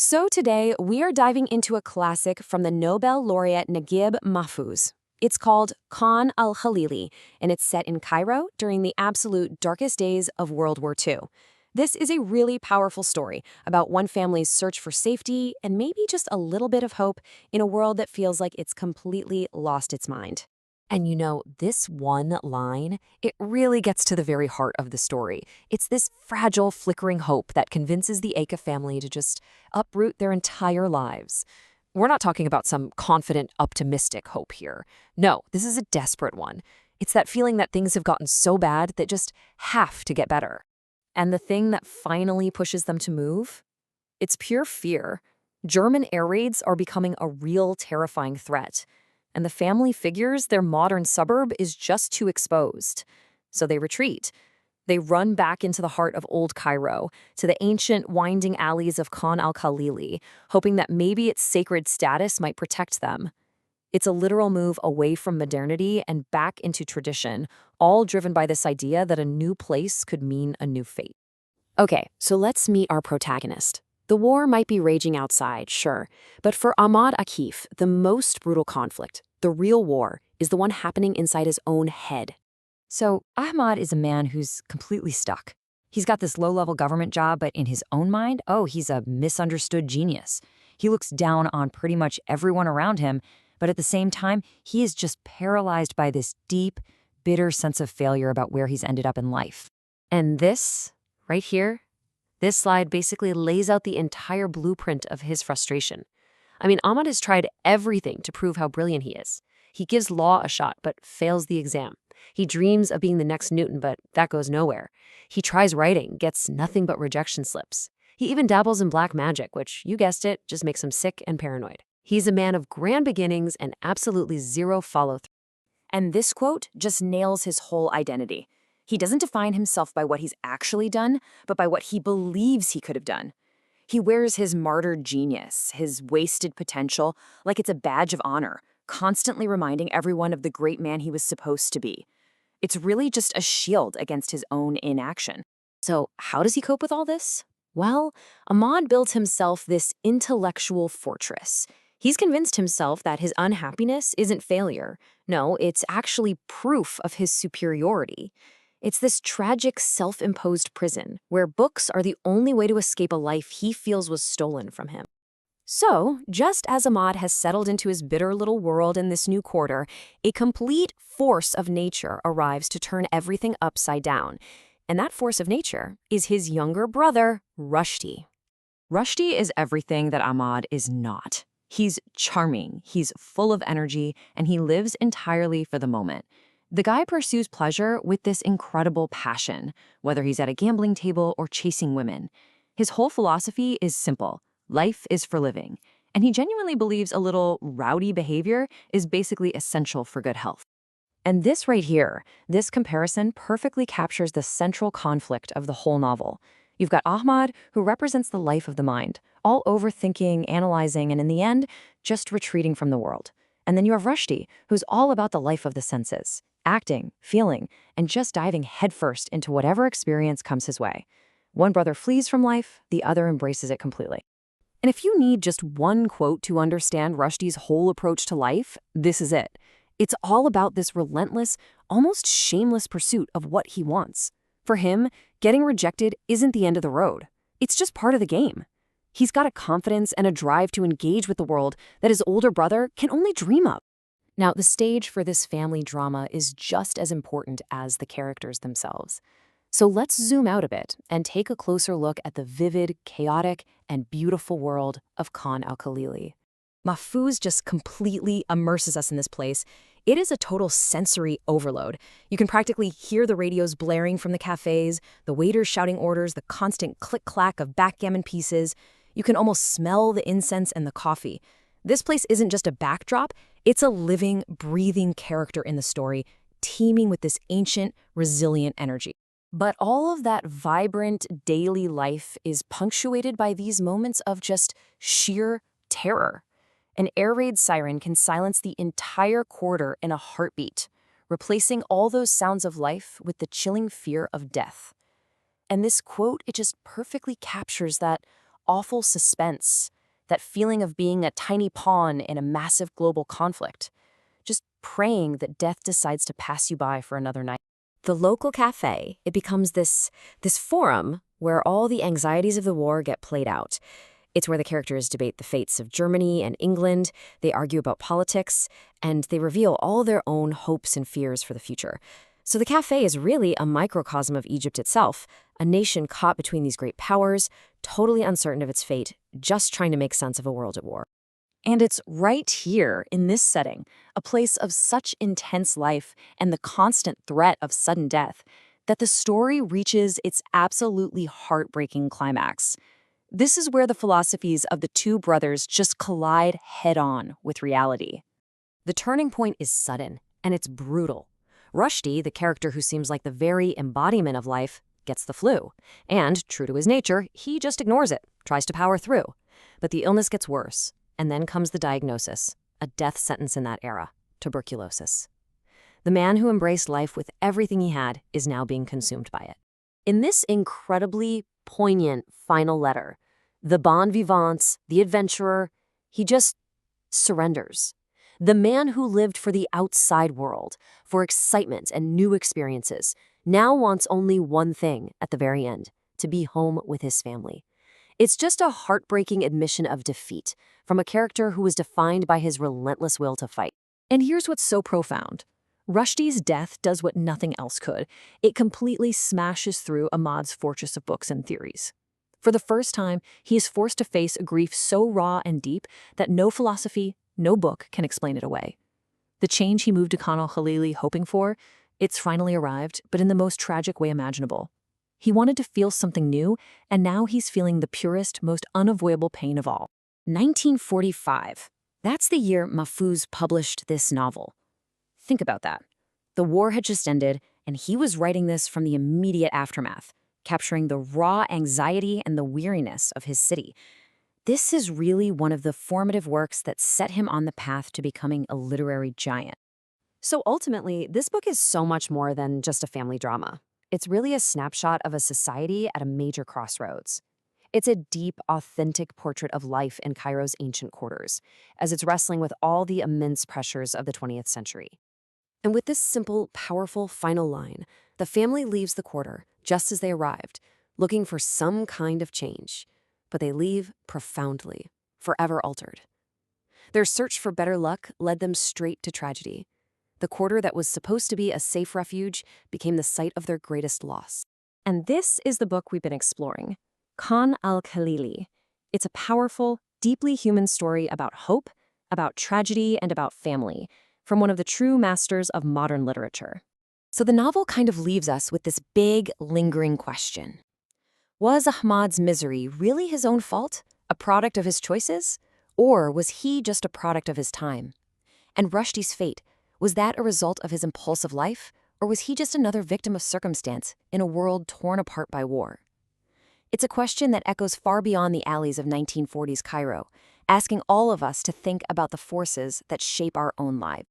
So today, we are diving into a classic from the Nobel laureate Naguib Mahfouz. It's called al-Khalili, and it's set in Cairo during the absolute darkest days of World War II. This is a really powerful story about one family's search for safety and maybe just a little bit of hope in a world that feels like it's completely lost its mind. And this one line, it really gets to the very heart of the story. It's this fragile, flickering hope that convinces the Akif family to just uproot their entire lives. We're not talking about some confident, optimistic hope here. No, this is a desperate one. It's that feeling that things have gotten so bad that just have to get better. And the thing that finally pushes them to move? It's pure fear. German air raids are becoming a real terrifying threat. And the family figures their modern suburb is just too exposed. So they retreat. They run back into the heart of old Cairo, to the ancient winding alleys of al-Khalili, hoping that maybe its sacred status might protect them. It's a literal move away from modernity and back into tradition, all driven by this idea that a new place could mean a new fate. Okay, so let's meet our protagonist. The war might be raging outside, sure, but for Ahmad Akif, the most brutal conflict, the real war, is the one happening inside his own head. So Ahmad is a man who's completely stuck. He's got this low-level government job, but in his own mind, he's a misunderstood genius. He looks down on pretty much everyone around him, but at the same time, he is just paralyzed by this deep, bitter sense of failure about where he's ended up in life. And this, right here, this slide basically lays out the entire blueprint of his frustration. I mean, Ahmad has tried everything to prove how brilliant he is. He gives law a shot, but fails the exam. He dreams of being the next Newton, but that goes nowhere. He tries writing, gets nothing but rejection slips. He even dabbles in black magic, which, you guessed it, just makes him sick and paranoid. He's a man of grand beginnings and absolutely zero follow-through. And this quote just nails his whole identity. He doesn't define himself by what he's actually done, but by what he believes he could have done. He wears his martyred genius, his wasted potential, like it's a badge of honor, constantly reminding everyone of the great man he was supposed to be. It's really just a shield against his own inaction. So how does he cope with all this? Well, Ahmad builds himself this intellectual fortress. He's convinced himself that his unhappiness isn't failure. No, it's actually proof of his superiority. It's this tragic self-imposed prison where books are the only way to escape a life he feels was stolen from him. So, just as Ahmad has settled into his bitter little world in this new quarter, a complete force of nature arrives to turn everything upside down. And that force of nature is his younger brother, Rushdi. Rushdi is everything that Ahmad is not. He's charming, he's full of energy, and he lives entirely for the moment. The guy pursues pleasure with this incredible passion, whether he's at a gambling table or chasing women. His whole philosophy is simple. Life is for living. And he genuinely believes a little rowdy behavior is basically essential for good health. And this right here, this comparison perfectly captures the central conflict of the whole novel. You've got Ahmad, who represents the life of the mind, all overthinking, analyzing, and in the end, just retreating from the world. And then you have Rushdi, who's all about the life of the senses, acting, feeling, and just diving headfirst into whatever experience comes his way. One brother flees from life, the other embraces it completely. And if you need just one quote to understand Rushdi's whole approach to life, this is it. It's all about this relentless, almost shameless pursuit of what he wants. For him, getting rejected isn't the end of the road. It's just part of the game. He's got a confidence and a drive to engage with the world that his older brother can only dream of. Now, the stage for this family drama is just as important as the characters themselves. So let's zoom out a bit and take a closer look at the vivid, chaotic, and beautiful world of al-Khalili. Mahfouz just completely immerses us in this place. It is a total sensory overload. You can practically hear the radios blaring from the cafes, the waiters shouting orders, the constant click-clack of backgammon pieces. You can almost smell the incense and the coffee. This place isn't just a backdrop, it's a living, breathing character in the story, teeming with this ancient, resilient energy. But all of that vibrant daily life is punctuated by these moments of just sheer terror. An air raid siren can silence the entire quarter in a heartbeat, replacing all those sounds of life with the chilling fear of death. And this quote, it just perfectly captures that awful suspense, that feeling of being a tiny pawn in a massive global conflict, just praying that death decides to pass you by for another night. The local cafe, it becomes this forum where all the anxieties of the war get played out. It's where the characters debate the fates of Germany and England, they argue about politics, and they reveal all their own hopes and fears for the future. So the cafe is really a microcosm of Egypt itself, a nation caught between these great powers, totally uncertain of its fate, just trying to make sense of a world at war. And it's right here, in this setting, a place of such intense life and the constant threat of sudden death, that the story reaches its absolutely heartbreaking climax. This is where the philosophies of the two brothers just collide head-on with reality. The turning point is sudden, and it's brutal. Rushdi, the character who seems like the very embodiment of life, gets the flu. And, true to his nature, he just ignores it, tries to power through. But the illness gets worse, and then comes the diagnosis, a death sentence in that era, tuberculosis. The man who embraced life with everything he had is now being consumed by it. In this incredibly poignant final letter, the bon vivant, the adventurer, he just surrenders. The man who lived for the outside world, for excitement and new experiences, now wants only one thing at the very end, to be home with his family. It's just a heartbreaking admission of defeat from a character who was defined by his relentless will to fight. And here's what's so profound. Rushdi's death does what nothing else could. It completely smashes through Ahmad's fortress of books and theories. For the first time, he is forced to face a grief so raw and deep that no philosophy, no book can explain it away. The change he moved to al-Khalili hoping for, it's finally arrived, but in the most tragic way imaginable. He wanted to feel something new, and now he's feeling the purest, most unavoidable pain of all. 1945. That's the year Mahfouz published this novel. Think about that. The war had just ended, and he was writing this from the immediate aftermath, capturing the raw anxiety and the weariness of his city. This is really one of the formative works that set him on the path to becoming a literary giant. So ultimately, this book is so much more than just a family drama. It's really a snapshot of a society at a major crossroads. It's a deep, authentic portrait of life in Cairo's ancient quarters, as it's wrestling with all the immense pressures of the 20th century. And with this simple, powerful final line, the family leaves the quarter just as they arrived, looking for some kind of change. But they leave profoundly, forever altered. Their search for better luck led them straight to tragedy. The quarter that was supposed to be a safe refuge became the site of their greatest loss. And this is the book we've been exploring, al-Khalili. It's a powerful, deeply human story about hope, about tragedy, and about family, from one of the true masters of modern literature. So the novel kind of leaves us with this big, lingering question. Was Ahmad's misery really his own fault, a product of his choices? Or was he just a product of his time? And Rushdi's fate, was that a result of his impulsive life, or was he just another victim of circumstance in a world torn apart by war? It's a question that echoes far beyond the alleys of 1940s Cairo, asking all of us to think about the forces that shape our own lives.